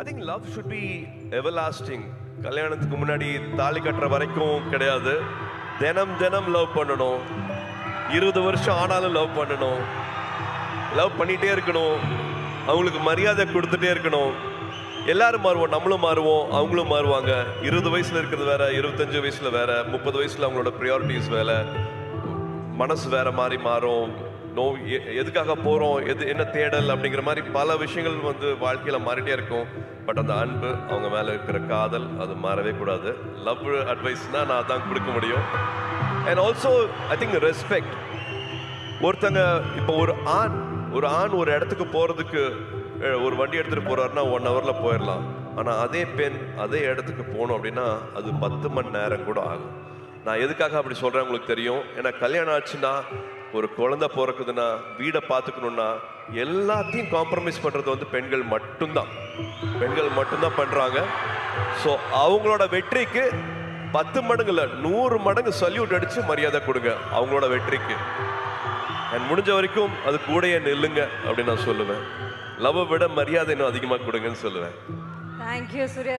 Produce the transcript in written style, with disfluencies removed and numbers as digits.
I think love should be everlasting. கல்யாணத்துக்கு முன்னாடி தாலி கட்டுற வரைக்கும் கிடையாது. தினம் தினம் லவ் பண்ணணும். 20 வருஷம் ஆனாலும் லவ் பண்ணணும். லவ் பண்ணிட்டே இருக்கணும். அவங்களுக்கு மரியாதை கொடுத்துட்டே இருக்கணும். எல்லாரும் மாறுவோம், நம்மளும் மாறுவோம், அவங்களும் மாறுவாங்க. 20 வயசுல இருக்கிறது வேற, 25 வயசுல வேற, 30 வயசுல அவங்களோட ப்ரியாரிட்டிஸ் வேற, மனசு வேற மாதிரி மாறும். எதுக்காக போறோம், என்ன தேடல் அப்படிங்கிற மாதிரி பல விஷயங்கள் வாழ்க்கையில மாறிட்டே இருக்கும். பட் அந்த அன்பு, அவங்க மேல இருக்கிற காதல், அது மாறவே கூடாது. லவ் அட்வைஸ்னா நான் தான் கொடுக்க முடியும். And also I think respect. ஒருத்தங்க இப்போ ஒரு ஆண் ஒரு இடத்துக்கு போறதுக்கு ஒரு வண்டி எடுத்துட்டு போறாருன்னா 1 ஹவர்ல போயிடலாம். ஆனா அதே பெண் அதே இடத்துக்கு போகணும் அப்படின்னா அது 10 மணி நேரம் கூட ஆகும். நான் எதுக்காக அப்படி சொல்றேன் உங்களுக்கு தெரியும். ஏன்னா கல்யாணம் ஆச்சுன்னா, ஒரு குழந்தை பிறக்குதுன்னா, வீடை பார்த்துக்கணும்னா எல்லாத்தையும் காம்ப்ரமைஸ் பண்றது பெண்கள் மட்டும்தான். பெண்கள் மட்டும்தான் பண்றாங்க. ஸோ அவங்களோட வெற்றிக்கு 10 மடங்கு இல்லை, 100 மடங்கு சல்யூட் அடிச்சு மரியாதை கொடுங்க அவங்களோட வெற்றிக்கு. அண்ட் முடிஞ்ச வரைக்கும் அது கூடயே நில்லுங்க அப்படின்னு நான் சொல்லுவேன். லவ் விட மரியாதை இன்னும் அதிகமாக கொடுங்கன்னு சொல்லுவேன். தேங்க்யூ சூர்யா.